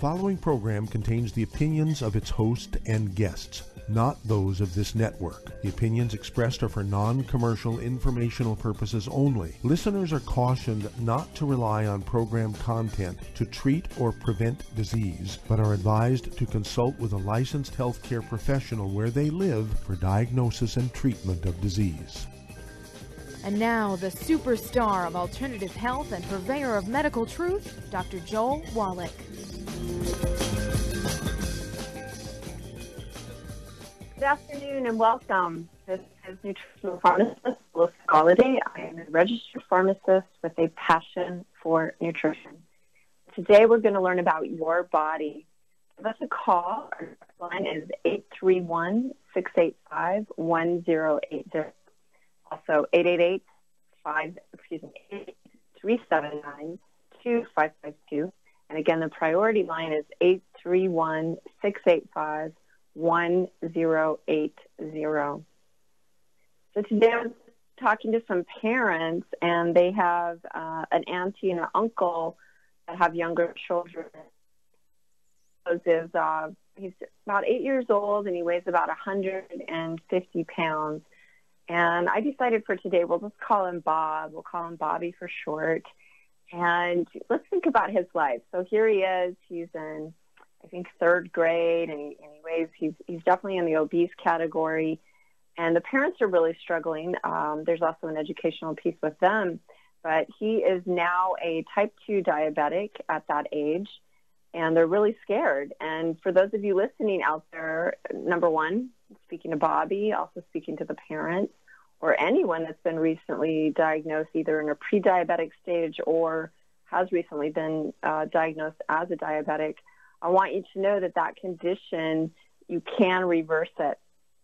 following program contains the opinions of its host and guests, not those of this network. The opinions expressed are for non-commercial informational purposes only. Listeners are cautioned not to rely on program content to treat or prevent disease, but are advised to consult with a licensed healthcare professional where they live for diagnosis and treatment of disease. And now, the superstar of alternative health and purveyor of medical truth, Dr. Joel Wallach. Good afternoon and welcome. This is Nutritional Pharmacist Melissa Golladay. I am a registered pharmacist with a passion for nutrition. Today we're going to learn about your body. Give us a call. Our line is 831-685-1080. Also 888-379-2552. And again, the priority line is 831-685-1080. So today I'm talking to some parents, and they have an auntie and an uncle that have younger children. He's about 8 years old, and he weighs about 150 pounds. And I decided for today, we'll just call him Bob. We'll call him Bobby for short. And let's think about his life. So here he is. He's in, I think, third grade, and he weighs, he's definitely in the obese category. And the parents are really struggling. There's also an educational piece with them. But he is now a type 2 diabetic at that age, and they're really scared. And for those of you listening out there, number one, speaking to Bobby, also speaking to the parents, or anyone that's been recently diagnosed either in a pre-diabetic stage or has recently been diagnosed as a diabetic, I want you to know that that condition, you can reverse it.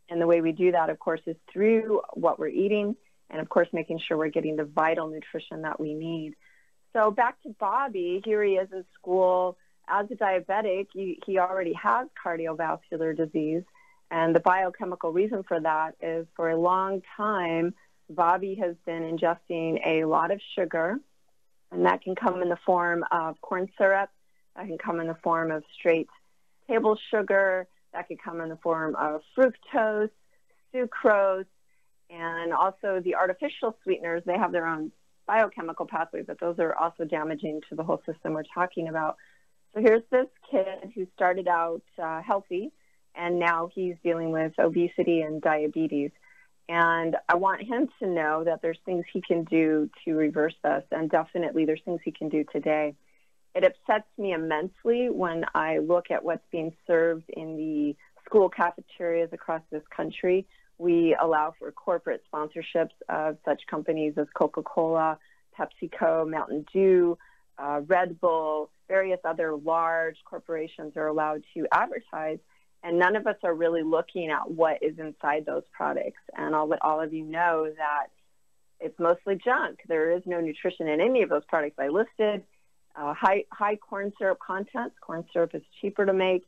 And the way we do that, of course, is through what we're eating and, of course, making sure we're getting the vital nutrition that we need. So back to Bobby, here he is in school. As a diabetic, he already has cardiovascular disease. And the biochemical reason for that is for a long time, Bobby has been ingesting a lot of sugar, and that can come in the form of corn syrup, that can come in the form of straight table sugar, that can come in the form of fructose, sucrose, and also the artificial sweeteners. They have their own biochemical pathways, but those are also damaging to the whole system we're talking about. So here's this kid who started out healthy, and now he's dealing with obesity and diabetes. And I want him to know that there's things he can do to reverse this, and definitely there's things he can do today. It upsets me immensely when I look at what's being served in the school cafeterias across this country. We allow for corporate sponsorships of such companies as Coca-Cola, PepsiCo, Mountain Dew, Red Bull, various other large corporations are allowed to advertise. And none of us are really looking at what is inside those products. And I'll let all of you know that it's mostly junk. There is no nutrition in any of those products I listed. High corn syrup content. Corn syrup is cheaper to make.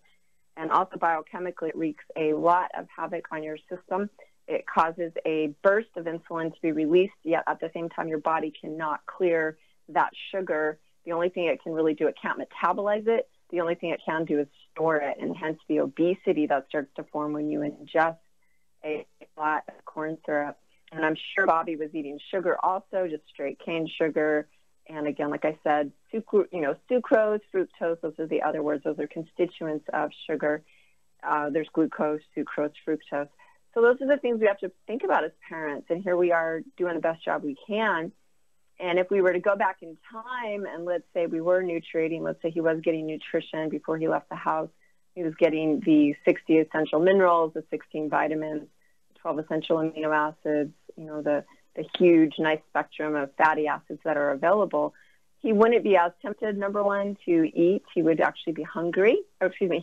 And also biochemically, it wreaks a lot of havoc on your system. It causes a burst of insulin to be released, yet at the same time, your body cannot clear that sugar. The only thing it can really do, it can't metabolize it. The only thing it can do is store it, and hence the obesity that starts to form when you ingest a lot of corn syrup. And I'm sure Bobby was eating sugar also, just straight cane sugar. And again, like I said, sucrose, fructose, those are the other words. Those are constituents of sugar. There's glucose, sucrose, fructose. So those are the things we have to think about as parents. And here we are doing the best job we can. And if we were to go back in time and let's say we were nutriting, let's say he was getting nutrition before he left the house, he was getting the 60 essential minerals, the 16 vitamins, 12 essential amino acids, the huge, nice spectrum of fatty acids that are available, he wouldn't be as tempted, number one, to eat. He would actually be hungry,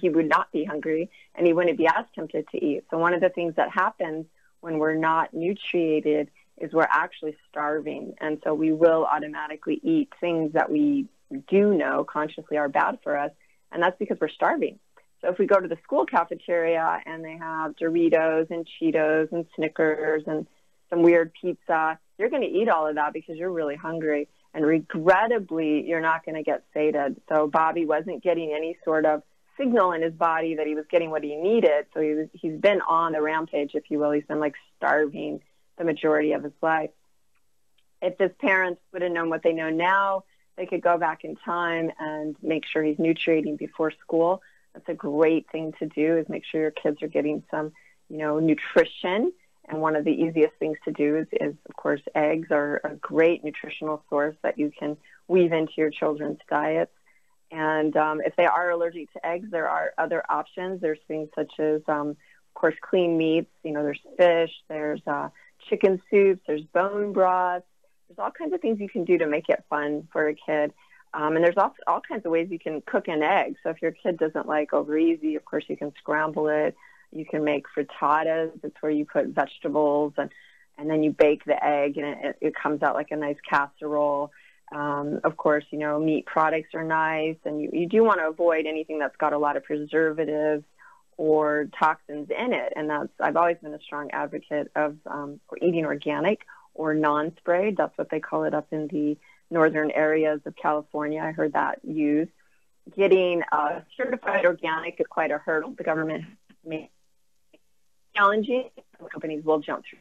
he would not be hungry, and he wouldn't be as tempted to eat. So one of the things that happens when we're not nutriated is we're actually starving. And so we will automatically eat things that we do know consciously are bad for us, and that's because we're starving. So if we go to the school cafeteria and they have Doritos and Cheetos and Snickers and some weird pizza, you're going to eat all of that because you're really hungry. And regrettably, you're not going to get sated. So Bobby wasn't getting any sort of signal in his body that he was getting what he needed. So he's been on the rampage, if you will. He's been like starving the majority of his life. If his parents would have known what they know now, they could go back in time and make sure he's nutriating before school. That's a great thing to do, is make sure your kids are getting some, nutrition. And one of the easiest things to do is, of course, eggs are a great nutritional source that you can weave into your children's diets. And if they are allergic to eggs, there are other options. There's things such as, of course, clean meats. There's fish, there's chicken soups, there's bone broth. There's all kinds of things you can do to make it fun for a kid. And there's also all kinds of ways you can cook an egg. So if your kid doesn't like over easy, of course, you can scramble it. You can make frittatas. It's where you put vegetables and then you bake the egg, and it comes out like a nice casserole. Of course, meat products are nice, and you do want to avoid anything that's got a lot of preservatives or toxins in it. And I've always been a strong advocate of eating organic or non-sprayed. That's what they call it up in the northern areas of California. I heard that used. Getting certified organic is quite a hurdle. The government made it challenging. Some companies will jump through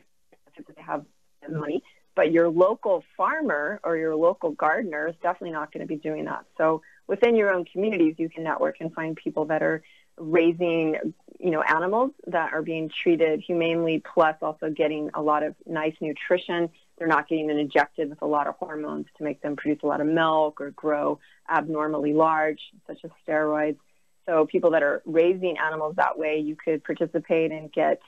because they have money. But your local farmer or your local gardener is definitely not going to be doing that. So within your own communities, you can network and find people that are raising, animals that are being treated humanely, plus also getting a lot of nice nutrition. They're not getting injected with a lot of hormones to make them produce a lot of milk or grow abnormally large, such as steroids. So people that are raising animals that way, you could participate and get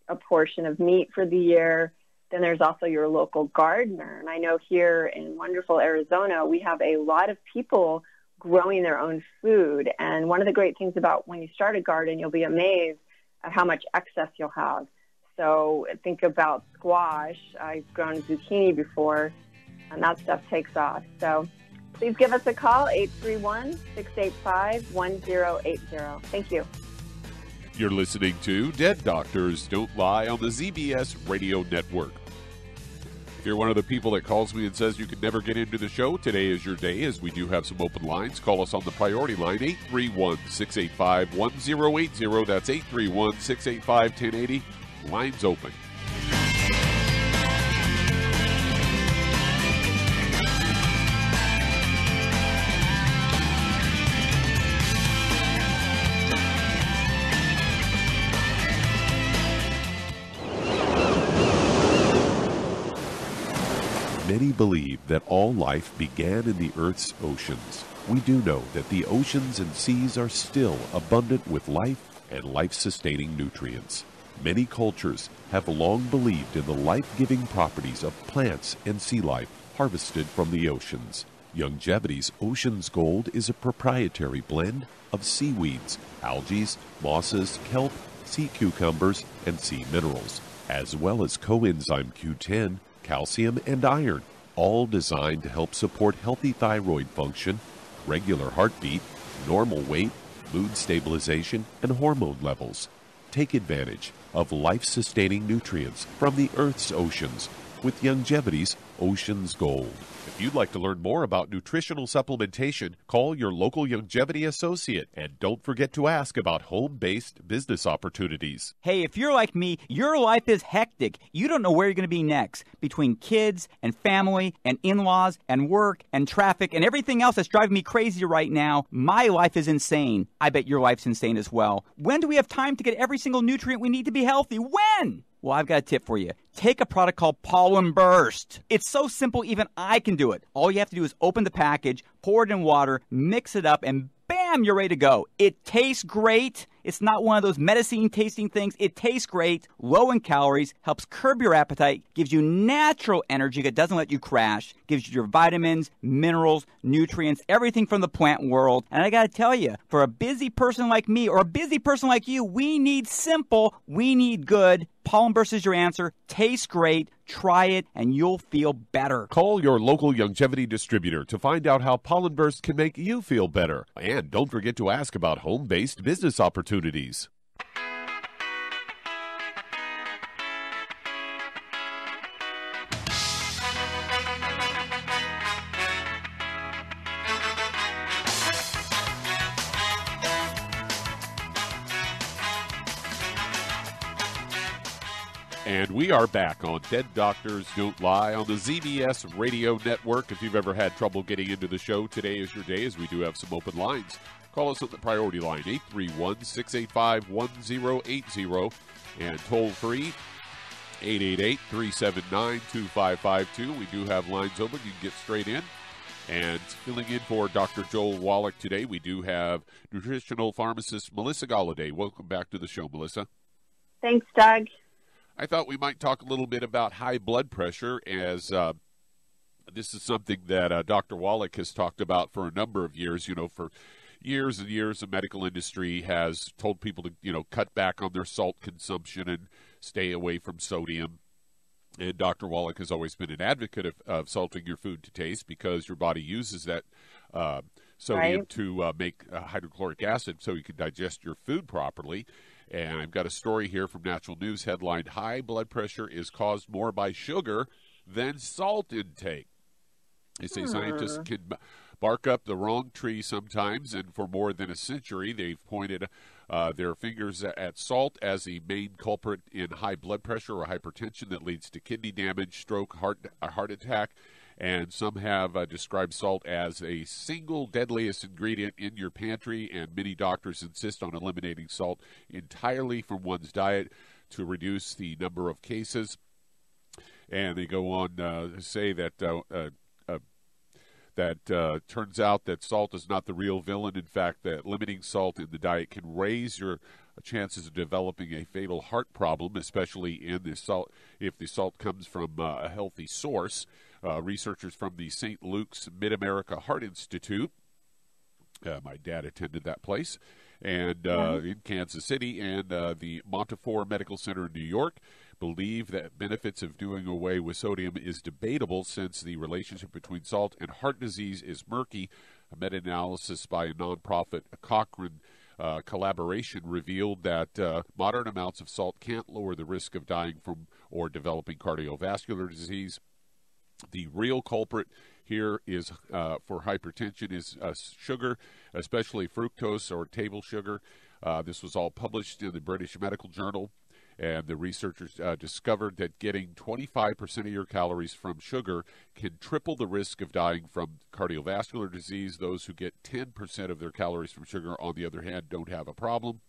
a portion of meat for the year. Then there's also your local gardener. And I know here in wonderful Arizona, we have a lot of people growing their own food. And one of the great things about when you start a garden, you'll be amazed at how much excess you'll have. So think about squash. I've grown zucchini before, and that stuff takes off. So please give us a call, 831-685-1080. Thank you. You're listening to Dead Doctors Don't Lie on the ZBS Radio Network. If you're one of the people that calls me and says you could never get into the show, today is your day, as we do have some open lines. Call us on the priority line, 831-685-1080. That's 831-685-1080. Lines open. Many believe that all life began in the Earth's oceans. We do know that the oceans and seas are still abundant with life and life-sustaining nutrients. Many cultures have long believed in the life-giving properties of plants and sea life harvested from the oceans. Youngevity's Ocean's Gold is a proprietary blend of seaweeds, algae, mosses, kelp, sea cucumbers, and sea minerals, as well as coenzyme Q10, calcium, and iron, all designed to help support healthy thyroid function, regular heartbeat, normal weight, mood stabilization, and hormone levels. Take advantage of life-sustaining nutrients from the Earth's oceans with Youngevity's Ocean's Gold. If you'd like to learn more about nutritional supplementation, call your local Youngevity associate, and don't forget to ask about home-based business opportunities. Hey, if you're like me, your life is hectic. You don't know where you're going to be next. Between kids and family and in-laws and work and traffic and everything else that's driving me crazy right now, my life is insane. I bet your life's insane as well. When do we have time to get every single nutrient we need to be healthy? When? Well, I've got a tip for you. Take a product called Pollen Burst. It's so simple, even I can do it. All you have to do is open the package, pour it in water, mix it up, and bam, you're ready to go. It tastes great. It's not one of those medicine-tasting things. It tastes great, low in calories, helps curb your appetite, gives you natural energy that doesn't let you crash, gives you your vitamins, minerals, nutrients, everything from the plant world. And I got to tell you, for a busy person like me or a busy person like you, we need simple, we need good. Pollen Burst is your answer. Tastes great. Try it, and you'll feel better. Call your local Youngevity distributor to find out how Pollen Burst can make you feel better. And don't forget to ask about home-based business opportunities. And we are back on Dead Doctors Don't Lie on the ZBS Radio Network. If you've ever had trouble getting into the show, today is your day, as we do have some open lines. Call us on the priority line, 831-685-1080, and toll-free, 888-379-2552. We do have lines open. You can get straight in. And filling in for Dr. Joel Wallach today, we do have nutritional pharmacist Melissa Golladay. Welcome back to the show, Melissa. Thanks, Doug. I thought we might talk a little bit about high blood pressure, as this is something that Dr. Wallach has talked about for a number of years. You know, for years and years, the medical industry has told people to, cut back on their salt consumption and stay away from sodium. And Dr. Wallach has always been an advocate of salting your food to taste, because your body uses that sodium to make hydrochloric acid so you can digest your food properly. And I've got a story here from Natural News headlined, "High blood pressure is caused more by sugar than salt intake." They say scientists can bark up the wrong tree sometimes, and for more than a century, they've pointed their fingers at salt as the main culprit in high blood pressure or hypertension that leads to kidney damage, stroke, heart attack. And some have described salt as a single deadliest ingredient in your pantry, and many doctors insist on eliminating salt entirely from one's diet to reduce the number of cases. And they go on to say that turns out that salt is not the real villain. In fact, that limiting salt in the diet can raise your chances of developing a fatal heart problem, especially in the salt if the salt comes from a healthy source. Researchers from the St. Luke's Mid-America Heart Institute, my dad attended that place, and in Kansas City, and the Montefiore Medical Center in New York, believe that benefits of doing away with sodium is debatable, since the relationship between salt and heart disease is murky. A meta-analysis by a nonprofit Cochrane collaboration revealed that moderate amounts of salt can't lower the risk of dying from or developing cardiovascular disease. The real culprit here is for hypertension is sugar, especially fructose or table sugar. This was all published in the British Medical Journal, and the researchers discovered that getting 25% of your calories from sugar can triple the risk of dying from cardiovascular disease. Those who get 10% of their calories from sugar, on the other hand, don't have a problem.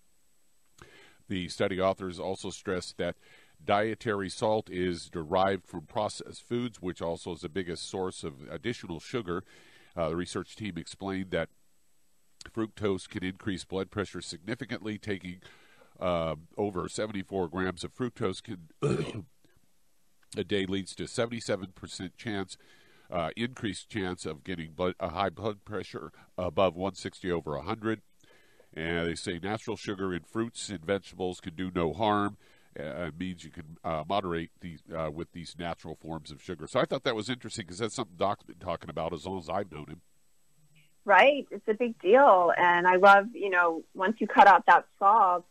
The study authors also stressed that dietary salt is derived from processed foods, which also is the biggest source of additional sugar. The research team explained that fructose can increase blood pressure significantly. Taking over 74 grams of fructose a day leads to 77% increased chance of getting a high blood pressure above 160/100. And they say natural sugar in fruits and vegetables can do no harm. It means you can moderate these with these natural forms of sugar. So I thought that was interesting, because that's something Doc's been talking about as long as I've known him. Right. It's a big deal. And I love, once you cut out that salt,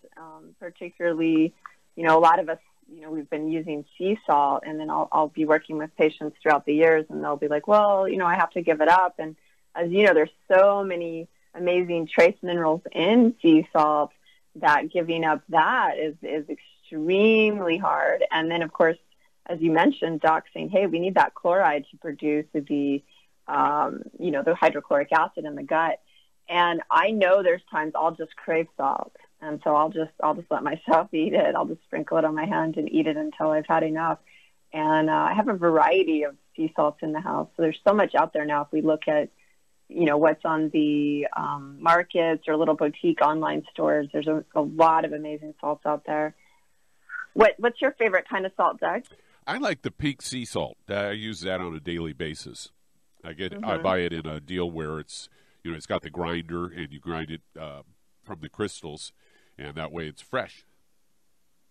particularly, a lot of us, we've been using sea salt, and then I'll be working with patients throughout the years, and they'll be like, well, I have to give it up. And as you know, there's so many amazing trace minerals in sea salt that giving up that is extremely hard. And then, of course, as you mentioned, Doc saying, hey, we need that chloride to produce the hydrochloric acid in the gut. And I know there's times I'll just crave salt. And so I'll just let myself eat it. I'll just sprinkle it on my hand and eat it until I've had enough. And I have a variety of sea salts in the house. So there's so much out there now. If we look at, what's on the markets or little boutique online stores, there's a lot of amazing salts out there. What's your favorite kind of salt, Doug? I like the pink sea salt. I use that on a daily basis. I buy it in a deal where it's got the grinder, and you grind it from the crystals, and that way it's fresh.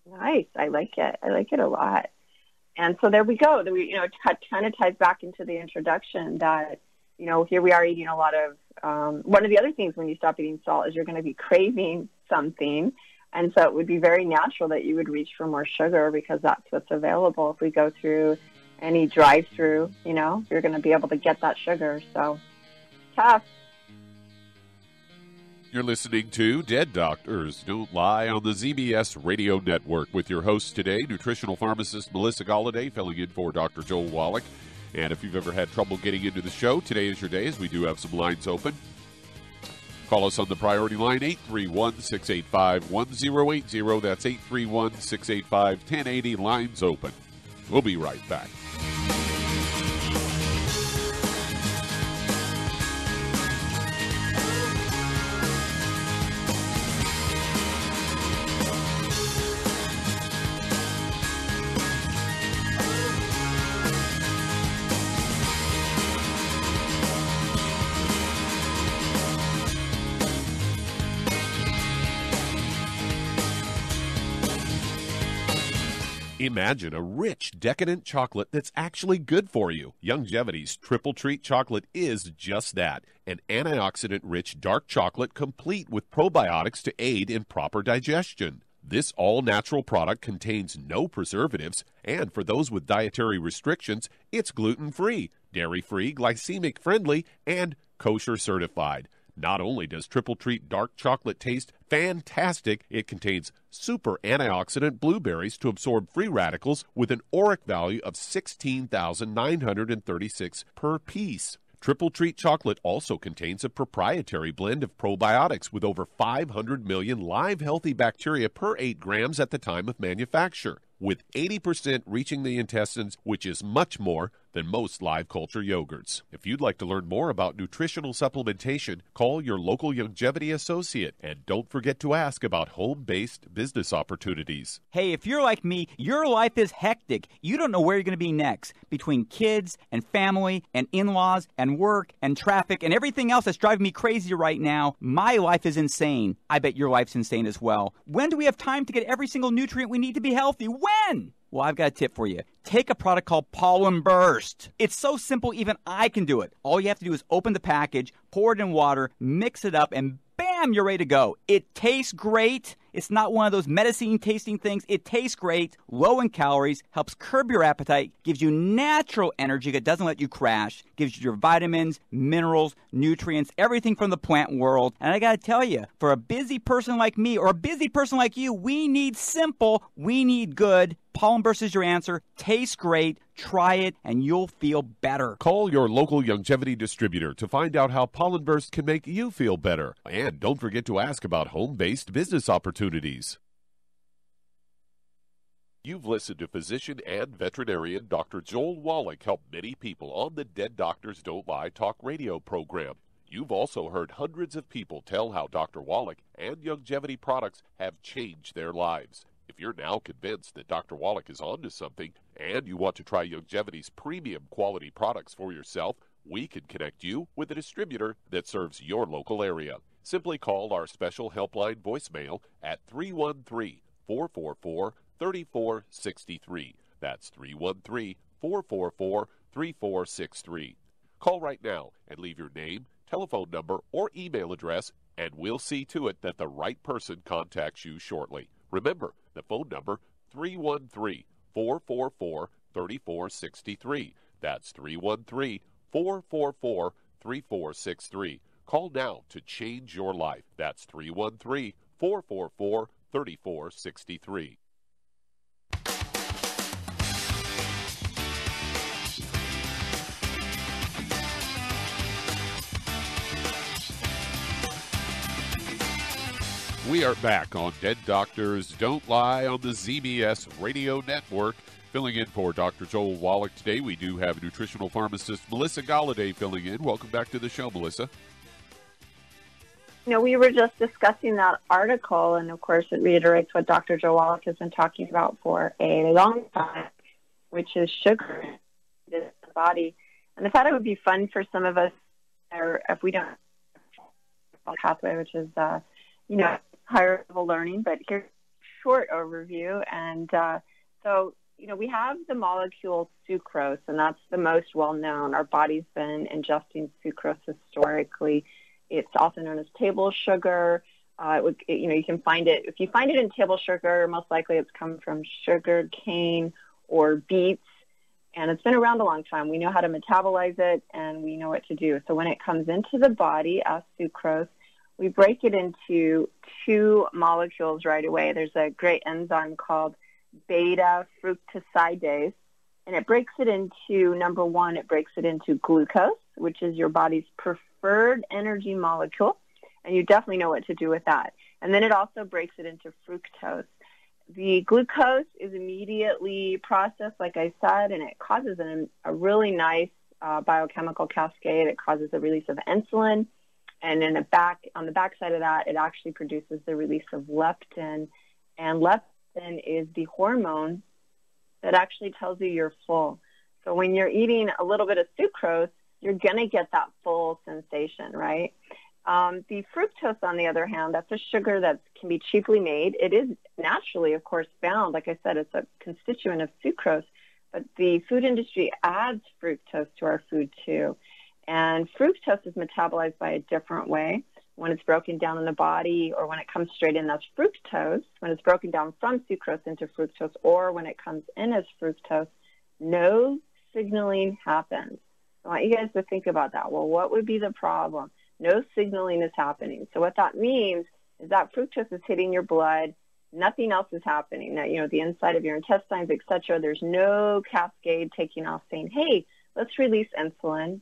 Nice. I like it. I like it a lot. And so there we go. It kind of ties back into the introduction that, here we are eating a lot of, one of the other things when you stop eating salt is you're going to be craving something. And so it would be very natural that you would reach for more sugar, because that's what's available. If we go through any drive-through, you're going to be able to get that sugar. So tough. You're listening to Dead Doctors Don't Lie on the ZBS Radio Network with your host today, nutritional pharmacist Melissa Golladay, filling in for Dr. Joel Wallach. And if you've ever had trouble getting into the show, today is your day, as we do have some lines open. Call us on the priority line, 831-685-1080. That's 831-685-1080. Lines open. We'll be right back. Imagine a rich, decadent chocolate that's actually good for you. Youngevity's Triple Treat chocolate is just that, an antioxidant-rich dark chocolate complete with probiotics to aid in proper digestion. This all-natural product contains no preservatives, and for those with dietary restrictions, it's gluten-free, dairy-free, glycemic-friendly, and kosher certified. Not only does Triple Treat dark chocolate taste fantastic, it contains super antioxidant blueberries to absorb free radicals with an ORAC value of 16,936 per piece. Triple Treat chocolate also contains a proprietary blend of probiotics with over 500 million live healthy bacteria per 8 grams at the time of manufacture, with 80% reaching the intestines, which is much more than most live culture yogurts. If you'd like to learn more about nutritional supplementation, call your local Youngevity associate, and don't forget to ask about home-based business opportunities. Hey, if you're like me, your life is hectic. You don't know where you're going to be next. Between kids and family and in-laws and work and traffic and everything else that's driving me crazy right now, my life is insane. I bet your life's insane as well. When do we have time to get every single nutrient we need to be healthy? When? Well, I've got a tip for you. Take a product called Pollen Burst. It's so simple, even I can do it. All you have to do is open the package, pour it in water, mix it up, and bam, you're ready to go. It tastes great. It's not one of those medicine-tasting things. It tastes great, low in calories, helps curb your appetite, gives you natural energy that doesn't let you crash, gives you your vitamins, minerals, nutrients, everything from the plant world. And I got to tell you, for a busy person like me or a busy person like you, we need simple, we need good. Pollen Burst is your answer. Tastes great. Try it, and you'll feel better. Call your local Youngevity distributor to find out how Pollen Burst can make you feel better. And don't forget to ask about home-based business opportunities. You've listened to physician and veterinarian Dr. Joel Wallach help many people on the Dead Doctors Don't Lie talk radio program. You've also heard hundreds of people tell how Dr. Wallach and Youngevity products have changed their lives. If you're now convinced that Dr. Wallach is onto something and you want to try Youngevity's premium quality products for yourself, we can connect you with a distributor that serves your local area. Simply call our special helpline voicemail at 313-444-3463. That's 313-444-3463. Call right now and leave your name, telephone number, or email address, and we'll see to it that the right person contacts you shortly. Remember, the phone number, 313-444-3463. That's 313-444-3463. Call now to change your life. That's 313-444-3463. We are back on Dead Doctors Don't Lie on the ZBS Radio Network. Filling in for Dr. Joel Wallach today, we do have nutritional pharmacist Melissa Golladay filling in. Welcome back to the show, Melissa. You know, we were just discussing that article, and of course it reiterates what Dr. Joe Wallach has been talking about for a long time, which is sugar in the body. And I thought it would be fun for some of us, or if we don't pathway, which is, higher level learning, but here's a short overview. And so, we have the molecule sucrose, and that's the most well-known. Our body's been ingesting sucrose historically. It's also known as table sugar. You can find it. If you find it in table sugar, most likely it's come from sugar cane or beets, and it's been around a long time. We know how to metabolize it, and we know what to do. So when it comes into the body as sucrose, we break it into two molecules right away. There's a great enzyme called beta fructosidase, and it breaks it into, number one, it breaks it into glucose, which is your body's preferred energy molecule, and you definitely know what to do with that. And then it also breaks it into fructose. The glucose is immediately processed, like I said, and it causes a really nice biochemical cascade. It causes the release of insulin, and on the back side of that, it actually produces the release of leptin, and leptin is the hormone that actually tells you you're full. So when you're eating a little bit of sucrose, you're going to get that full sensation, right? The fructose, on the other hand, that's a sugar that can be cheaply made. It is naturally, of course, found. Like I said, it's a constituent of sucrose, but the food industry adds fructose to our food too. And fructose is metabolized by a different way. When it's broken down in the body, or when it comes straight in, that's fructose. When it's broken down from sucrose into fructose, or when it comes in as fructose, no signaling happens. I want you guys to think about that. Well, what would be the problem? No signaling is happening. So what that means is that fructose is hitting your blood. Nothing else is happening. Now, the inside of your intestines, et cetera, there's no cascade taking off saying, hey, let's release insulin,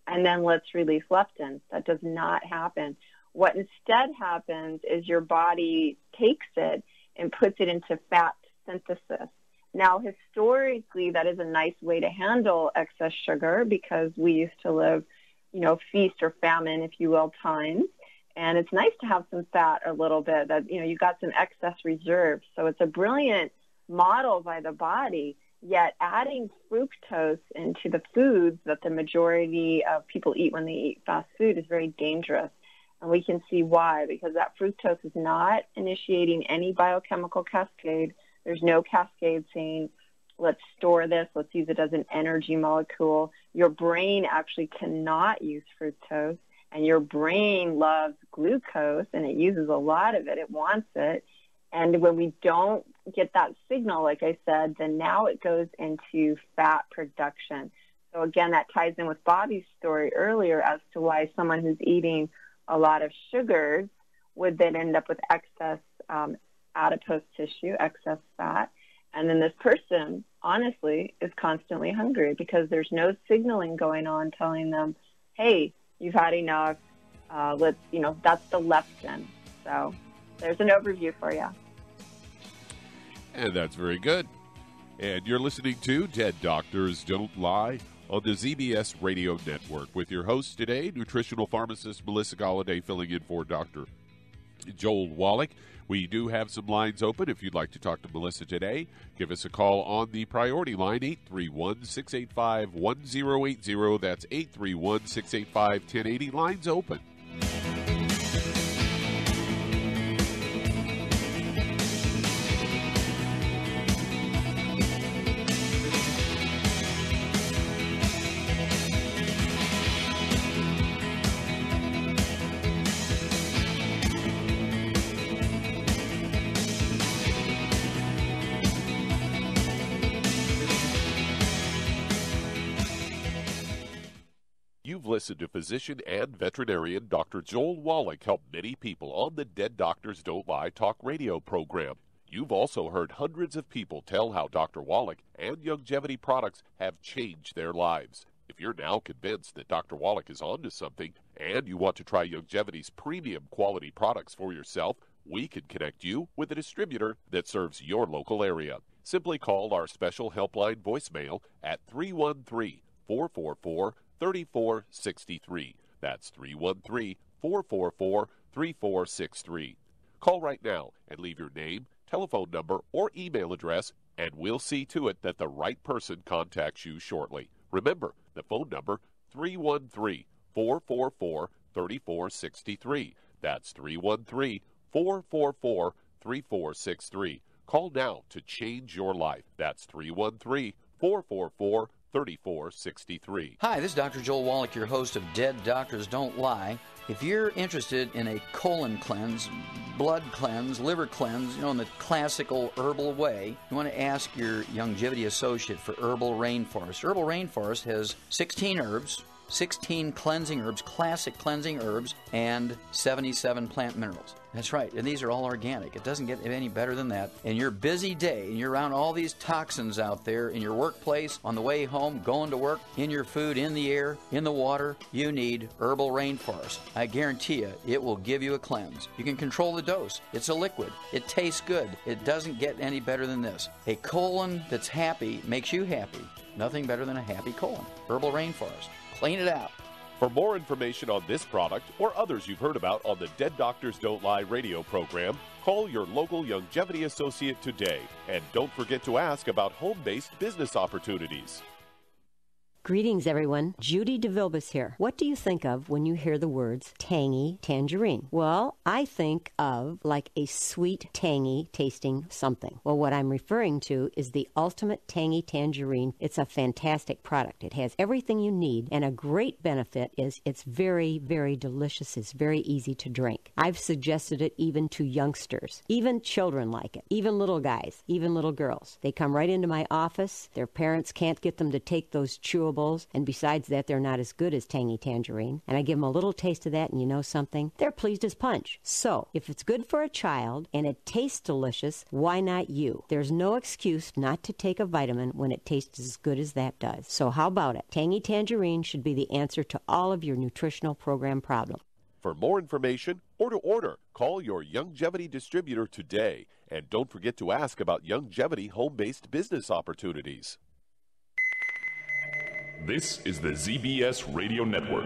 and then let's release leptin. That does not happen. What instead happens is your body takes it and puts it into fat synthesis. Now, historically, that is a nice way to handle excess sugar because we used to live, feast or famine, if you will, times. And it's nice to have some fat a little bit that, you got some excess reserve. So it's a brilliant model by the body, yet adding fructose into the foods that the majority of people eat when they eat fast food is very dangerous. And we can see why, because that fructose is not initiating any biochemical cascade. There's no cascade saying, let's store this, let's use it as an energy molecule. Your brain actually cannot use fructose, and your brain loves glucose, and it uses a lot of it. It wants it. And when we don't get that signal, like I said, then now it goes into fat production. So again, that ties in with Bobby's story earlier as to why someone who's eating a lot of sugars would then end up with excess adipose tissue, excess fat. And then this person, honestly, is constantly hungry because there's no signaling going on telling them, hey, you've had enough. That's the leptin. So there's an overview for you. And that's very good. And you're listening to Dead Doctors Don't Lie on the ZBS Radio Network with your host today, nutritional pharmacist Melissa Golladay, filling in for Dr. Joel Wallach. We do have some lines open. If you'd like to talk to Melissa today, give us a call on the priority line, 831-685-1080. That's 831-685-1080. Lines open. You've listened to physician and veterinarian Dr. Joel Wallach help many people on the Dead Doctors Don't Lie talk radio program. You've also heard hundreds of people tell how Dr. Wallach and Youngevity products have changed their lives. If you're now convinced that Dr. Wallach is onto something and you want to try Youngevity's premium quality products for yourself, we can connect you with a distributor that serves your local area. Simply call our special helpline voicemail at 313-444-3463. That's 313-444-3463. Call right now and leave your name, telephone number, or email address, and we'll see to it that the right person contacts you shortly. Remember, the phone number, 313-444-3463. That's 313-444-3463. Call now to change your life. That's 313-444-3463. Hi, this is Dr. Joel Wallach, your host of Dead Doctors Don't Lie. If you're interested in a colon cleanse, blood cleanse, liver cleanse, in the classical herbal way, you want to ask your Youngevity associate for Herbal Rainforest. Herbal Rainforest has 16 herbs, 16 cleansing herbs, classic cleansing herbs, and 77 plant minerals. That's right, and these are all organic. It doesn't get any better than that. In your busy day, and you're around all these toxins out there in your workplace, on the way home, going to work, in your food, in the air, in the water, you need Herbal Rainforest. I guarantee you, it will give you a cleanse. You can control the dose. It's a liquid. It tastes good. It doesn't get any better than this. A colon that's happy makes you happy. Nothing better than a happy colon. Herbal Rainforest. Clean it out. For more information on this product or others you've heard about on the Dead Doctors Don't Lie radio program, call your local longevity associate today. And don't forget to ask about home-based business opportunities. Greetings, everyone. Judy DeVilbus here. What do you think of when you hear the words tangy tangerine? Well, I think of like a sweet, tangy tasting something. Well, what I'm referring to is the Ultimate Tangy Tangerine. It's a fantastic product. It has everything you need, and a great benefit is it's very, very delicious. It's very easy to drink. I've suggested it even to youngsters. Even children like it. Even little guys. Even little girls. They come right into my office. Their parents can't get them to take those chewables, and besides that, they're not as good as Tangy Tangerine. And I give them a little taste of that, and you know something? They're pleased as punch. So, if it's good for a child and it tastes delicious, why not you? There's no excuse not to take a vitamin when it tastes as good as that does. So how about it? Tangy Tangerine should be the answer to all of your nutritional program problems. For more information or to order, call your Youngevity distributor today. And don't forget to ask about Youngevity home-based business opportunities. This is the ZBS Radio Network.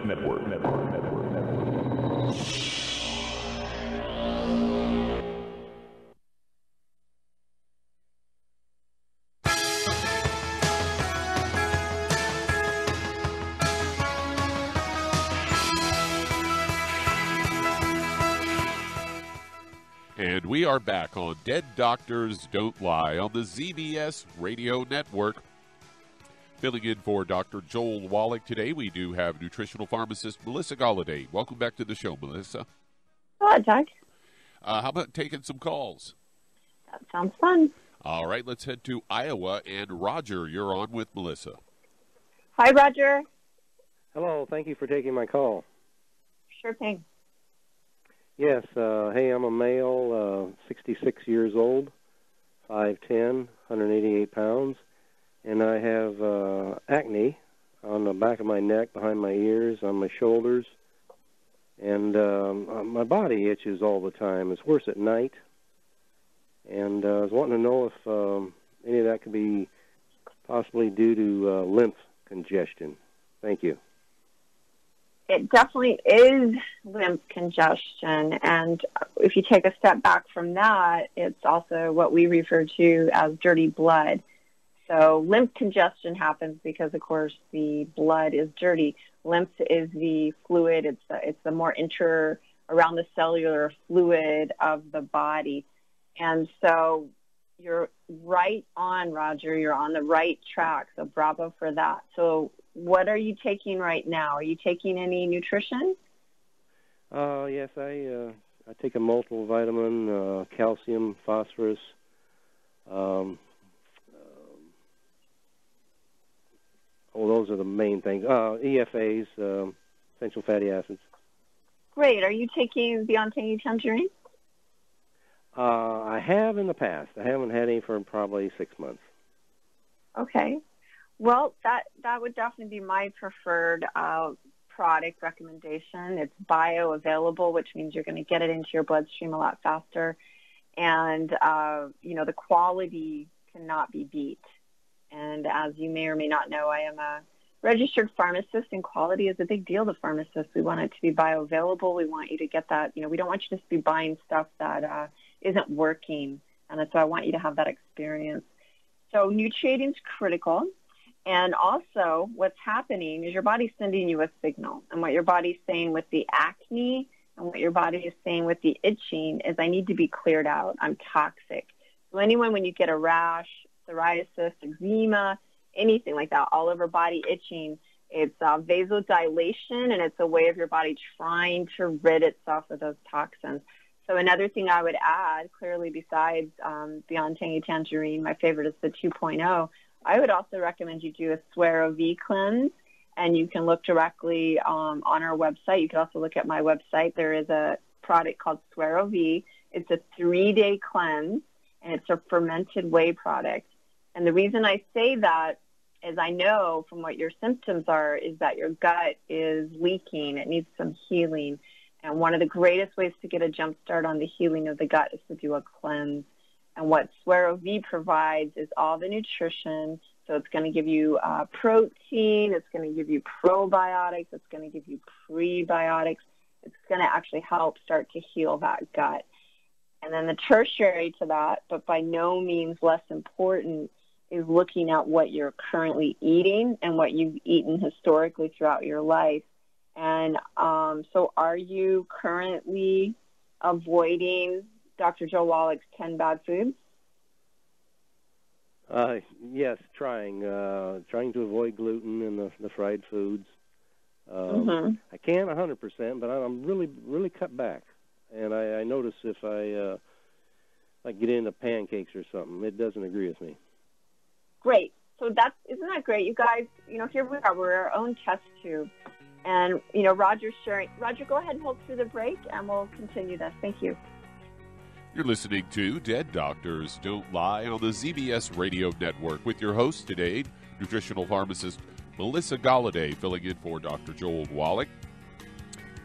And we are back on Dead Doctors Don't Lie on the ZBS Radio Network. Filling in for Dr. Joel Wallach today, we do have nutritional pharmacist Melissa Golladay. Welcome back to the show, Melissa. Hello, Doug. How about taking some calls? That sounds fun. All right, let's head to Iowa. And Roger, you're on with Melissa. Hi, Roger. Hello, thank you for taking my call. Sure thing. Yes, hey, I'm a male, 66 years old, 5'10", 188 pounds. And I have acne on the back of my neck, behind my ears, on my shoulders. And my body itches all the time. It's worse at night. And I was wanting to know if any of that could be possibly due to lymph congestion. Thank you. It definitely is lymph congestion. And if you take a step back from that, it's also what we refer to as dirty blood. So lymph congestion happens because, of course, the blood is dirty. Lymph is the fluid. It's the more around the cellular fluid of the body. And so you're right on, Roger. You're on the right track. So bravo for that. So what are you taking right now? Are you taking any nutrition? Yes, I take a multivitamin, calcium, phosphorus, those are the main things. EFAs, essential fatty acids. Great. Are you taking Beyond Tangy Tangerine? I have in the past. I haven't had any for probably 6 months. Okay. Well, that would definitely be my preferred product recommendation. It's bioavailable, which means you're going to get it into your bloodstream a lot faster. And, the quality cannot be beat. And as you may or may not know, I am a registered pharmacist, and quality is a big deal to pharmacists. We want it to be bioavailable. We want you to get that. We don't want you to just be buying stuff that isn't working. And so I want you to have that experience. So nutriating is critical. And also what's happening is your body's sending you a signal. And what your body's saying with the acne and what your body is saying with the itching is, I need to be cleared out. I'm toxic. So when you get a rash, psoriasis, eczema, anything like that, all over body itching, it's vasodilation, and it's a way of your body trying to rid itself of those toxins. So another thing I would add, clearly besides Beyond Tangy Tangerine, my favorite is the 2.0, I would also recommend you do a Suero V cleanse, And you can look directly on our website. You can also look at my website. There is a product called Suero V. It's a 3-day cleanse, and it's a fermented whey product. And the reason I say that is I know from what your symptoms are is that your gut is leaking. It needs some healing. And one of the greatest ways to get a jump start on the healing of the gut is to do a cleanse. And what Suero V provides is all the nutrition. So it's going to give you protein. It's going to give you probiotics. It's going to give you prebiotics. It's going to actually help start to heal that gut. And then the tertiary to that, but by no means less important, is looking at what you're currently eating and what you've eaten historically throughout your life. And so are you currently avoiding Dr. Joe Wallach's 10 bad foods? Yes, trying to avoid gluten and the fried foods. I can't 100%, but I'm really cut back. And I notice if I like get into pancakes or something, it doesn't agree with me. Great. So isn't that great? You guys, here we are. We're our own test tube. And, Roger's sharing. Roger, go ahead and hold through the break, and we'll continue this. Thank you. You're listening to Dead Doctors Don't Lie on the ZBS Radio Network with your host today, nutritional pharmacist Melissa Golladay, filling in for Dr. Joel Wallach.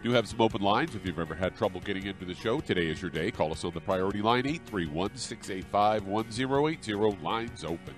Do have some open lines if you've ever had trouble getting into the show. Today is your day. Call us on the priority line, 831-685-1080. Lines open.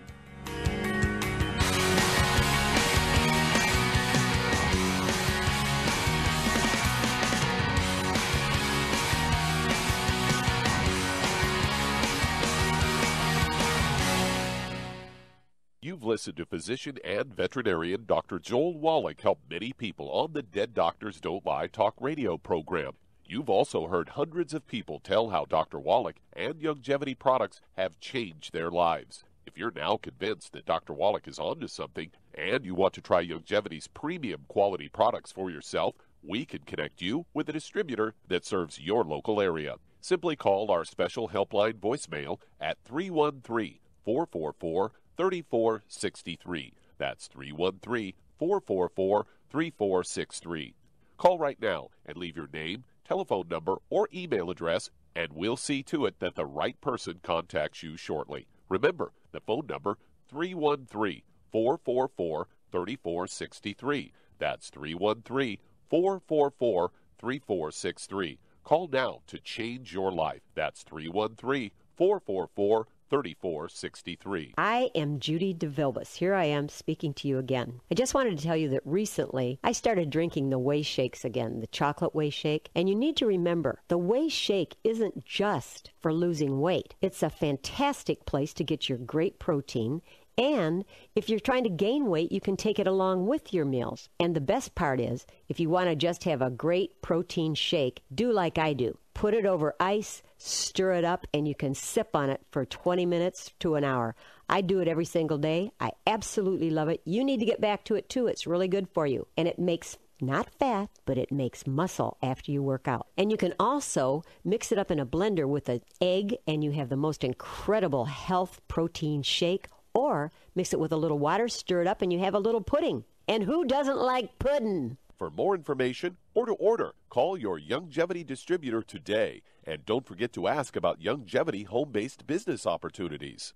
You've listened to physician and veterinarian Dr. Joel Wallach help many people on the Dead Doctors Don't Lie talk radio program. You've also heard hundreds of people tell how Dr. Wallach and Youngevity products have changed their lives. If you're now convinced that Dr. Wallach is onto something and you want to try Youngevity's premium quality products for yourself, we can connect you with a distributor that serves your local area. Simply call our special helpline voicemail at 313-444-3463. That's 313-444-3463. Call right now and leave your name, telephone number, or email address, and we'll see to it that the right person contacts you shortly. Remember, the phone number, 313-444-3463. That's 313-444-3463. Call now to change your life. That's 313-444-3463. 3463. I am Judy DeVilbus. Here I am speaking to you again. I just wanted to tell you that recently I started drinking the whey shakes again, the chocolate whey shake. And you need to remember, the whey shake isn't just for losing weight. It's a fantastic place to get your great protein. And if you're trying to gain weight, you can take it along with your meals. And the best part is, if you want to just have a great protein shake, do like I do. Put it over ice, stir it up, and you can sip on it for 20 minutes to an hour. I do it every single day. I absolutely love it. You need to get back to it, too. It's really good for you. And it makes not fat, but it makes muscle after you work out. And you can also mix it up in a blender with an egg, and you have the most incredible health protein shake. Or mix it with a little water, stir it up, and you have a little pudding. And who doesn't like pudding? For more information or to order, call your Youngevity distributor today. And don't forget to ask about Youngevity home-based business opportunities.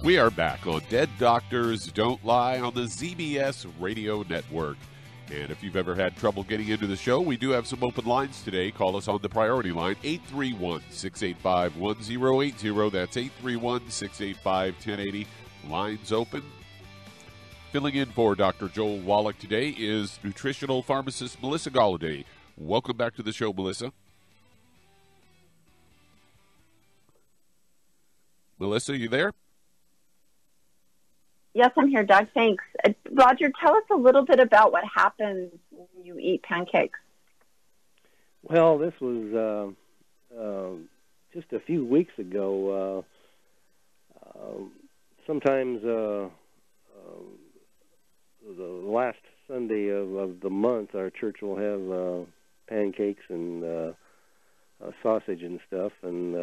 We are back on Dead Doctors Don't Lie on the ZBS Radio Network. And if you've ever had trouble getting into the show, we do have some open lines today. Call us on the priority line, 831-685-1080. That's 831-685-1080. Lines open. Filling in for Dr. Joel Wallach today is nutritional pharmacist Melissa Golladay. Welcome back to the show, Melissa. Melissa, you there? Yes, I'm here, Doug. Thanks. Roger, tell us a little bit about what happens when you eat pancakes. Well, this was just a few weeks ago. Sometimes the last Sunday of the month, our church will have pancakes, and sausage and stuff, and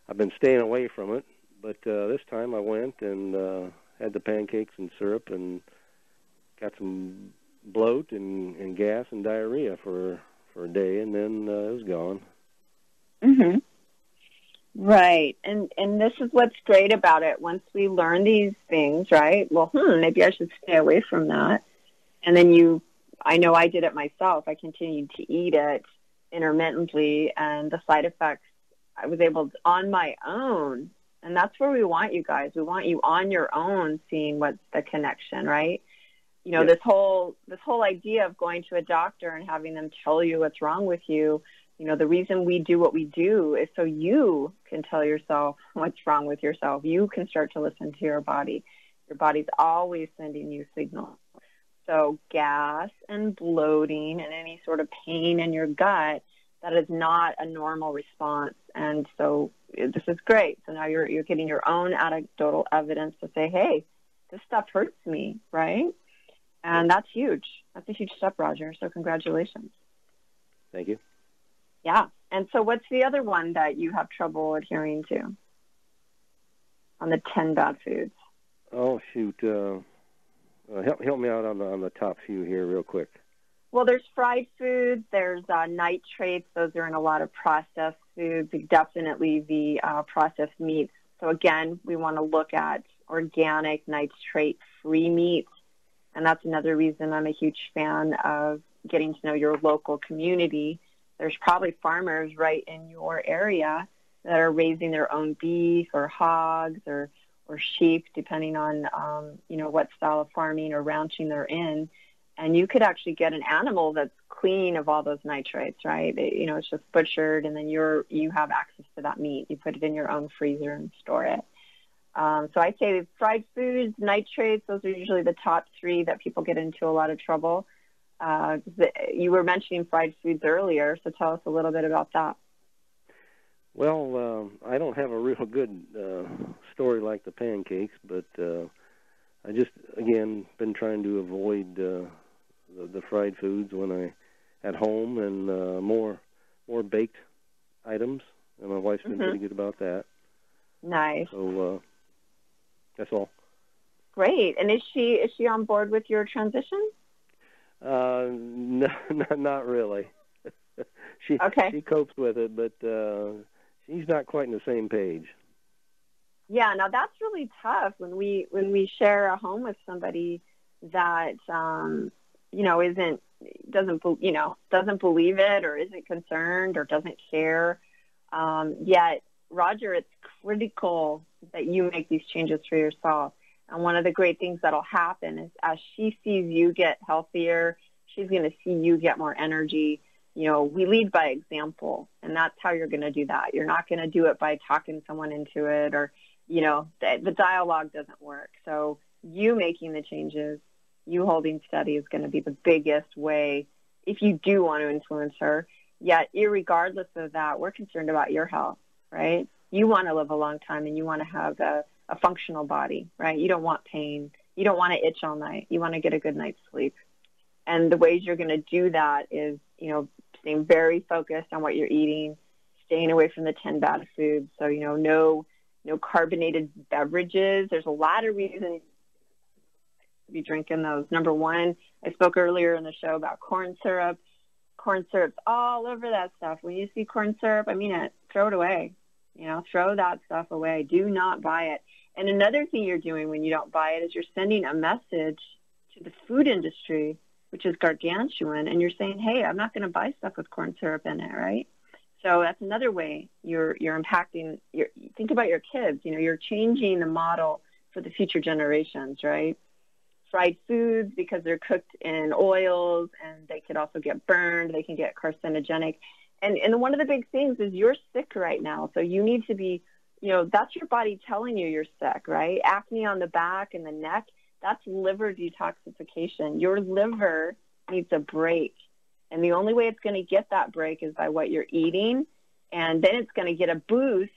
I've been staying away from it. But this time I went and had the pancakes and syrup and got some bloat and gas and diarrhea for a day, and then it was gone. Mm-hmm. Right. And this is what's great about it. Once we learn these things, right, well, maybe I should stay away from that. And then I know I did it myself. I continued to eat it intermittently, and the side effects, I was able to, on my own. And that's where we want you guys. We want you on your own, seeing what's the connection, right? You know, Yes. this whole idea of going to a doctor and having them tell you what's wrong with you. You know, the reason we do what we do is so you can tell yourself what's wrong with yourself. You can start to listen to your body. Your body's always sending you signals. So gas and bloating and any sort of pain in your gut, that is not a normal response. And so this is great. So now you're getting your own anecdotal evidence to say, hey, this stuff hurts me, right? And that's huge. That's a huge step, Roger. So congratulations. Thank you. Yeah. And so what's the other one that you have trouble adhering to on the 10 bad foods? Oh, shoot. Help me out on the top few here real quick. Well, there's fried foods. There's nitrates. Those are in a lot of processed foods, definitely the processed meats. So, again, we want to look at organic, nitrate-free meats. And that's another reason I'm a huge fan of getting to know your local community. There's probably farmers right in your area that are raising their own beef or hogs or sheep, depending on, what style of farming or ranching they're in. And you could actually get an animal that's clean of all those nitrates, right? It's just butchered, and then you have access to that meat. You put it in your own freezer and store it. So I'd say fried foods, nitrates, those are usually the top three that people get into a lot of trouble. You were mentioning fried foods earlier, so tell us a little bit about that. Well, I don't have a real good story like the pancakes, but I just, again, been trying to avoid the fried foods when I at home, and more baked items. And my wife's been pretty good about that. Nice. So that's all. Great. And is she on board with your transition? No, not really. She copes with it, but she's not quite on the same page. Yeah, now that's really tough when we share a home with somebody that doesn't believe it, or isn't concerned, or doesn't care. Yet, Roger, it's critical that you make these changes for yourself. And one of the great things that'll happen is as she sees you get healthier, she's going to see you get more energy. We lead by example, and that's how you're going to do that. You're not going to do it by talking someone into it, or, the dialogue doesn't work. So you making the changes, you holding steady is going to be the biggest way if you do want to influence her. Yet, irregardless of that, we're concerned about your health, right? You want to live a long time, and you want to have a functional body, right? You don't want pain. You don't want to itch all night. You want to get a good night's sleep. And the ways you're going to do that is, staying very focused on what you're eating, staying away from the 10 bad foods. So, no carbonated beverages. There's a lot of reasons to be drinking those. Number one, I spoke earlier in the show about corn syrup. Corn syrup's all over that stuff. When you see corn syrup, I mean it, throw it away. Throw that stuff away. Do not buy it. And another thing you're doing when you don't buy it is you're sending a message to the food industry, which is gargantuan, and you're saying, hey, I'm not going to buy stuff with corn syrup in it, right? So that's another way you're impacting. Think about your kids. You're changing the model for the future generations, right? Fried foods, because they're cooked in oils, and they could also get burned. They can get carcinogenic. And one of the big things is you're sick right now, so you need to be, that's your body telling you you're sick, right? Acne on the back and the neck, that's liver detoxification. Your liver needs a break. And the only way it's going to get that break is by what you're eating. And then it's going to get a boost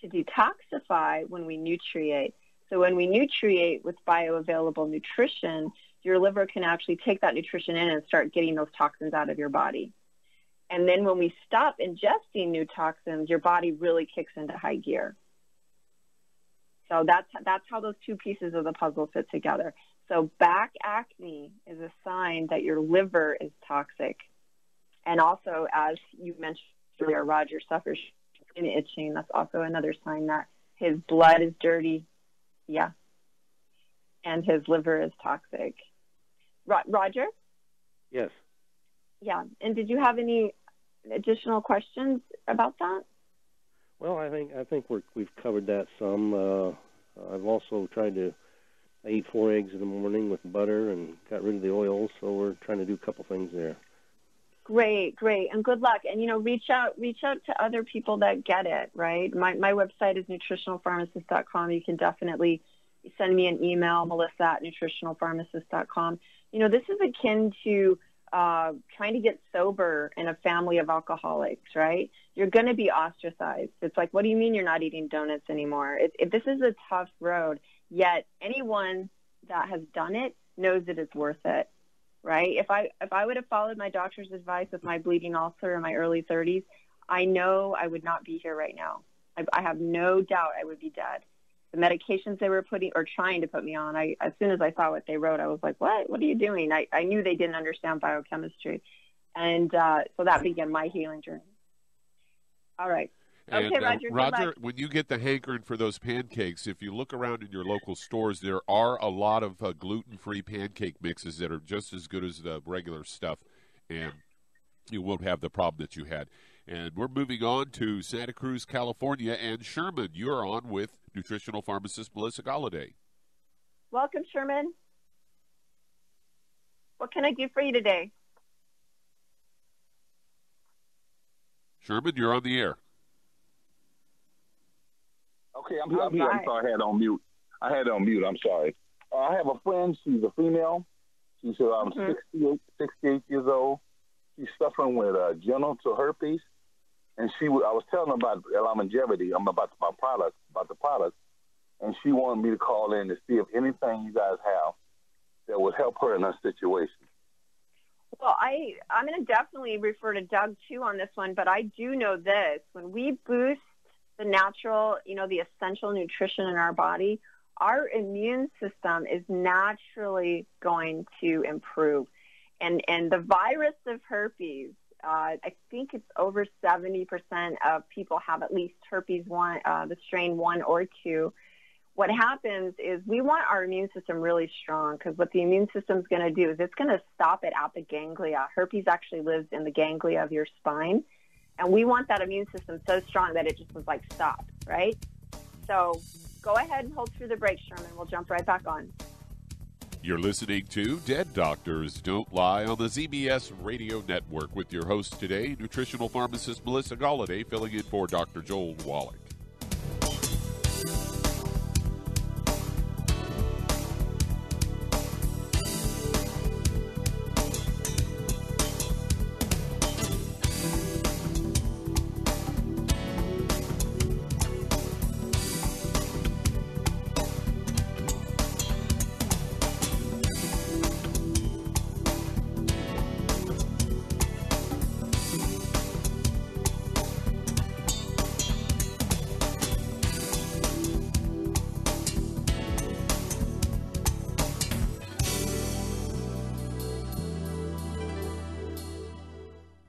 to detoxify when we nutriate. So when we nutriate with bioavailable nutrition, your liver can actually take that nutrition in and start getting those toxins out of your body. And then when we stop ingesting new toxins, your body really kicks into high gear. So that's how those two pieces of the puzzle fit together. So back acne is a sign that your liver is toxic. And also, as you mentioned earlier, Roger suffers skin itching. That's also another sign that his blood is dirty. Yeah. And his liver is toxic. Roger? Yes. Yeah. And did you have any additional questions about that? Well, I think we've covered that some. I've also tried to eat 4 eggs in the morning with butter and got rid of the oils, so we're trying to do a couple things there. Great, and good luck. And reach out to other people that get it. Right. My website is nutritionalpharmacist.com. You can definitely send me an email, melissa@nutritionalpharmacist.com. This is akin to trying to get sober in a family of alcoholics, right? You're going to be ostracized. It's like, what do you mean you're not eating donuts anymore? This is a tough road, yet anyone that has done it knows that it's worth it, right? If I would have followed my doctor's advice with my bleeding ulcer in my early 30s, I know I would not be here right now. I have no doubt I would be dead. The medications they were trying to put me on, as soon as I saw what they wrote, I was like, what are you doing? I knew they didn't understand biochemistry. And so that began my healing journey. All right. And, okay, Roger, when you get the hankering for those pancakes, if you look around in your local stores, there are a lot of gluten-free pancake mixes that are just as good as the regular stuff, and you won't have the problem that you had. And we're moving on to Santa Cruz, California, and Sherman, you're on with nutritional pharmacist Melissa Golladay. Welcome, Sherman. What can I do for you today? Sherman, you're on the air. Okay, I'm here. I'm sorry, I had it on mute. I'm sorry. I have a friend. She's a female. She's 68 years old. She's suffering with genital herpes. And I was telling her about longevity. About the product, and she wanted me to call in to see if anything you guys have that would help her in her situation. Well, I'm going to definitely refer to Doug too on this one, but I do know this: when we boost the natural, the essential nutrition in our body, our immune system is naturally going to improve, and the virus of herpes. I think it's over 70% of people have at least herpes 1, the strain 1 or 2. What happens is we want our immune system really strong, because what the immune system is going to do is it's going to stop it at the ganglia. Herpes actually lives in the ganglia of your spine, and we want that immune system so strong that it just was like stop, right? So go ahead and hold through the break, Sherman. We'll jump right back on. You're listening to Dead Doctors Don't Lie on the ZBS Radio Network with your host today, nutritional pharmacist Melissa Golladay, filling in for Dr. Joel Wallach.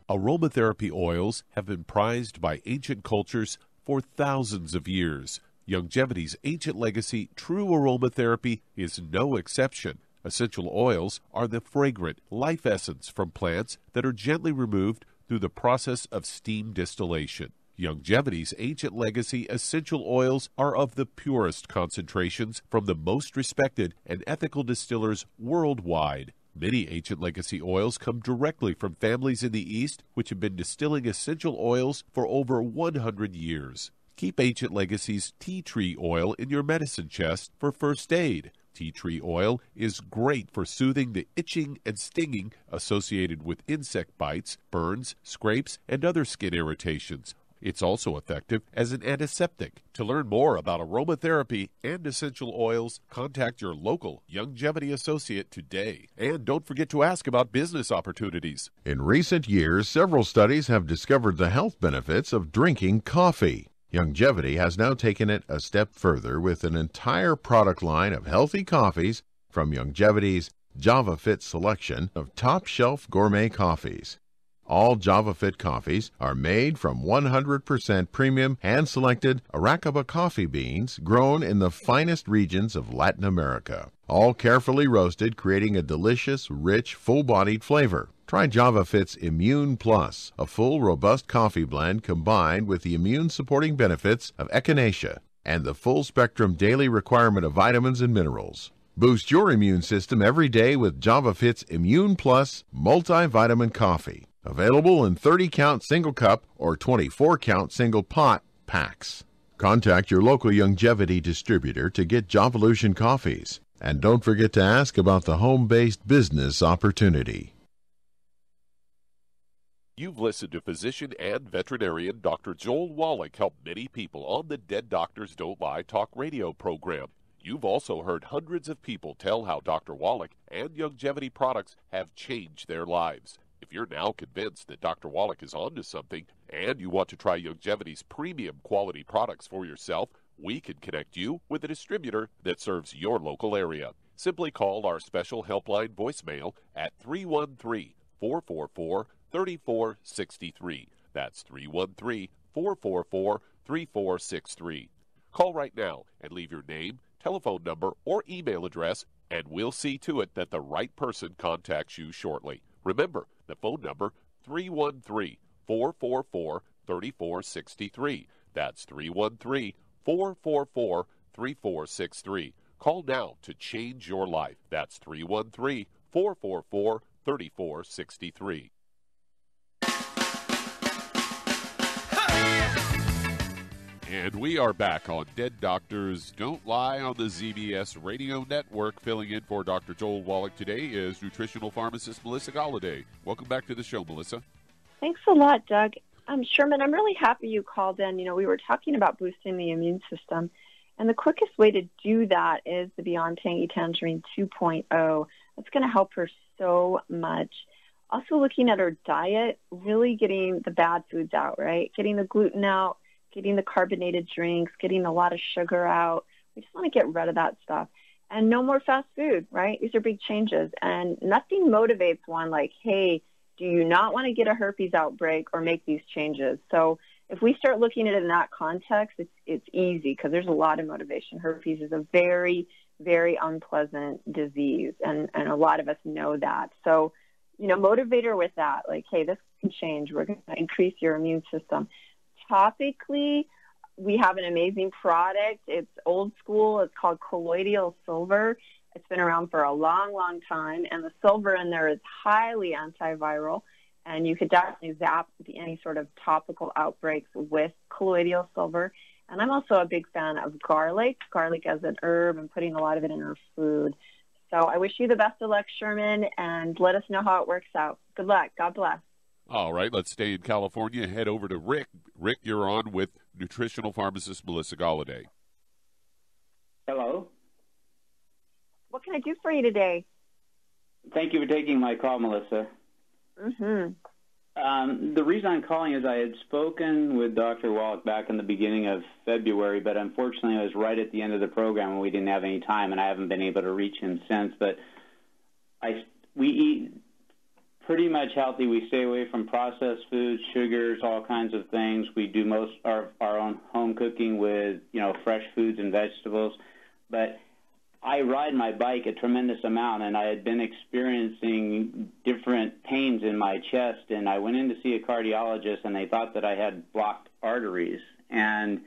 Aromatherapy oils have been prized by ancient cultures for thousands of years. Longevity's ancient legacy, true aromatherapy, is no exception. Essential oils are the fragrant life essence from plants that are gently removed through the process of steam distillation. Longevity's ancient legacy essential oils are of the purest concentrations from the most respected and ethical distillers worldwide. Many ancient legacy oils come directly from families in the East which have been distilling essential oils for over 100 years. Keep Ancient Legacy's tea tree oil in your medicine chest for first aid. Tea tree oil is great for soothing the itching and stinging associated with insect bites, burns, scrapes, and other skin irritations. It's also effective as an antiseptic. To learn more about aromatherapy and essential oils, contact your local Youngevity associate today. And don't forget to ask about business opportunities. In recent years, several studies have discovered the health benefits of drinking coffee. Youngevity has now taken it a step further with an entire product line of healthy coffees from Youngevity's JavaFit selection of top-shelf gourmet coffees. All JavaFit coffees are made from 100% premium hand-selected Arabica coffee beans grown in the finest regions of Latin America, all carefully roasted, creating a delicious, rich, full-bodied flavor. Try JavaFit's Immune Plus, a full, robust coffee blend combined with the immune-supporting benefits of echinacea and the full-spectrum daily requirement of vitamins and minerals. Boost your immune system every day with JavaFit's Immune Plus multivitamin coffee. Available in 30-count single cup or 24-count single pot packs. Contact your local Youngevity distributor to get Jovolution coffees. And don't forget to ask about the home-based business opportunity. You've listened to physician and veterinarian Dr. Joel Wallach help many people on the Dead Doctors Don't Lie talk radio program. You've also heard hundreds of people tell how Dr. Wallach and Youngevity products have changed their lives. If you're now convinced that Dr. Wallach is onto something and you want to try Youngevity's premium quality products for yourself, we can connect you with a distributor that serves your local area. Simply call our special helpline voicemail at 313-444-3463. That's 313-444-3463. Call right now and leave your name, telephone number, or email address, and we'll see to it that the right person contacts you shortly. Remember, the phone number, 313-444-3463. That's 313-444-3463. Call now to change your life. That's 313-444-3463. And we are back on Dead Doctors Don't Lie on the ZBS Radio Network. Filling in for Dr. Joel Wallach today is nutritional pharmacist Melissa Golladay. Welcome back to the show, Melissa. Thanks a lot, Doug. Sherman, I'm really happy you called in. We were talking about boosting the immune system, and the quickest way to do that is the Beyond Tangy Tangerine 2.0. That's going to help her so much. Also looking at her diet, really getting the bad foods out, right? Getting the gluten out, getting the carbonated drinks, getting a lot of sugar out. We just want to get rid of that stuff. And no more fast food, right? These are big changes. And nothing motivates one like, hey, do you not want to get a herpes outbreak or make these changes? So if we start looking at it in that context, it's easy because there's a lot of motivation. Herpes is a very, very unpleasant disease, and a lot of us know that. So, motivate her with that. Like, hey, this can change. We're going to increase your immune system. Topically, we have an amazing product. It's old school. It's called colloidal silver. It's been around for a long, long time, and the silver in there is highly antiviral, and you could definitely zap any sort of topical outbreaks with colloidal silver. And I'm also a big fan of garlic as an herb, and putting a lot of it in our food. So I wish you the best of luck, Sherman, and let us know how it works out. Good luck. God bless. All right, let's stay in California. Head over to Rick. Rick, you're on with nutritional pharmacist Melissa Golladay. Hello. What can I do for you today? Thank you for taking my call, Melissa. Mm-hmm. The reason I'm calling is I had spoken with Dr. Wallach back in the beginning of February, but unfortunately it was right at the end of the program and we didn't have any time, and I haven't been able to reach him since. But we eat pretty much healthy. We stay away from processed foods, sugars, all kinds of things. We do most of our own home cooking with, fresh foods and vegetables. But I ride my bike a tremendous amount, and I had been experiencing different pains in my chest, and I went in to see a cardiologist, and they thought that I had blocked arteries. And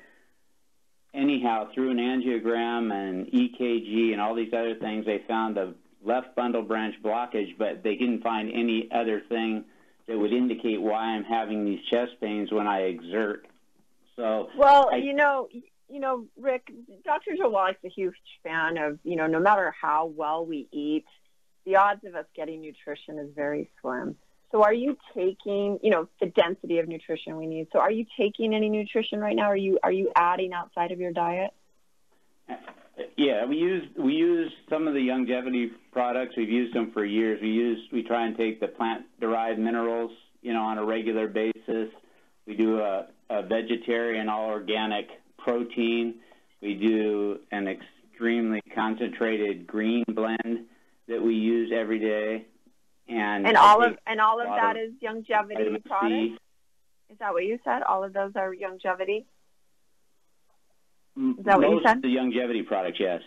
anyhow, through an angiogram and EKG and all these other things, they found a left bundle branch blockage, but they didn't find any other thing that would indicate why I'm having these chest pains when I exert. So, Rick, Dr. Joel Wallach's a huge fan of, no matter how well we eat, the odds of us getting nutrition is very slim. So are you taking, the density of nutrition we need? So are you taking any nutrition right now? Are you adding outside of your diet? Yeah, we use some of the longevity products. We've used them for years. We try and take the plant-derived minerals, on a regular basis. We do a vegetarian all-organic protein. We do an extremely concentrated green blend that we use every day. And all of that is longevity products? Is that what you said? All of those are longevity? Is that what you said? Most of the longevity products, yes.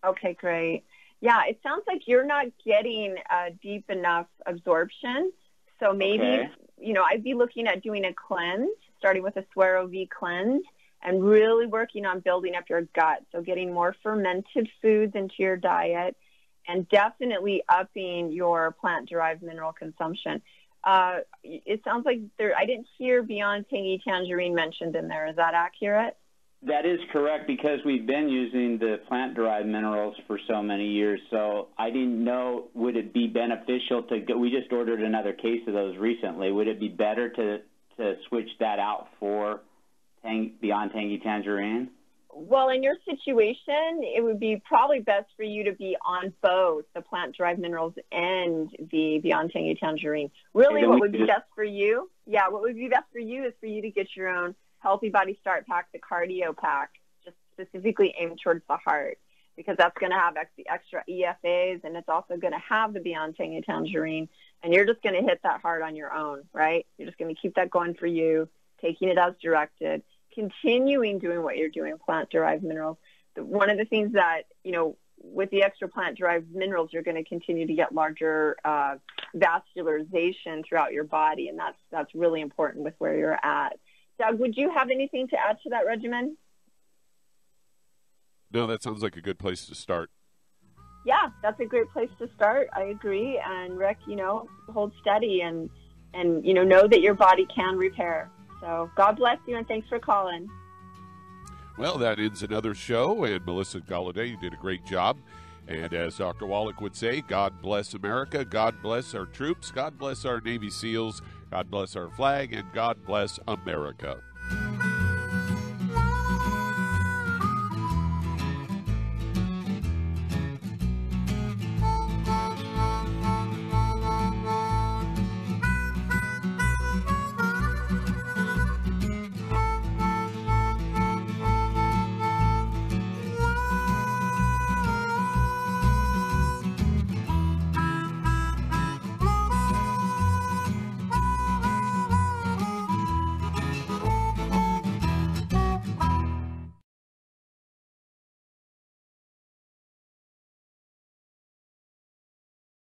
Okay, great. Yeah, it sounds like you're not getting deep enough absorption. So maybe, I'd be looking at doing a cleanse, starting with a Suero V cleanse, and really working on building up your gut. So getting more fermented foods into your diet, and definitely upping your plant-derived mineral consumption. It sounds like I didn't hear Beyond Tangy Tangerine mentioned in there. Is that accurate? That is correct, because we've been using the plant-derived minerals for so many years. So I didn't know, would it be beneficial to go? We just ordered another case of those recently. Would it be better to switch that out for Beyond Tangy Tangerine? Well, in your situation, it would be probably best for you to be on both the plant-derived minerals and the Beyond Tangy Tangerine. Really, what would be best for you? Yeah, what would be best for you is for you to get your own Healthy Body Start Pack, the cardio pack, just specifically aimed towards the heart, because that's going to have extra EFAs, and it's also going to have the Beyond Tangy Tangerine, and you're just going to hit that heart on your own, right? You're just going to keep that going for you, taking it as directed, continuing doing what you're doing, plant-derived minerals. One of the things that, with the extra plant-derived minerals, you're going to continue to get larger vascularization throughout your body, and that's really important with where you're at. Doug, would you have anything to add to that regimen? No, that sounds like a good place to start. Yeah, that's a great place to start. I agree. And Rick, hold steady and know that your body can repair. So God bless you, and thanks for calling. Well, that ends another show, and Melissa Golladay, you did a great job. And as Dr. Wallach would say, God bless America, God bless our troops, God bless our Navy SEALs, God bless our flag, and God bless America.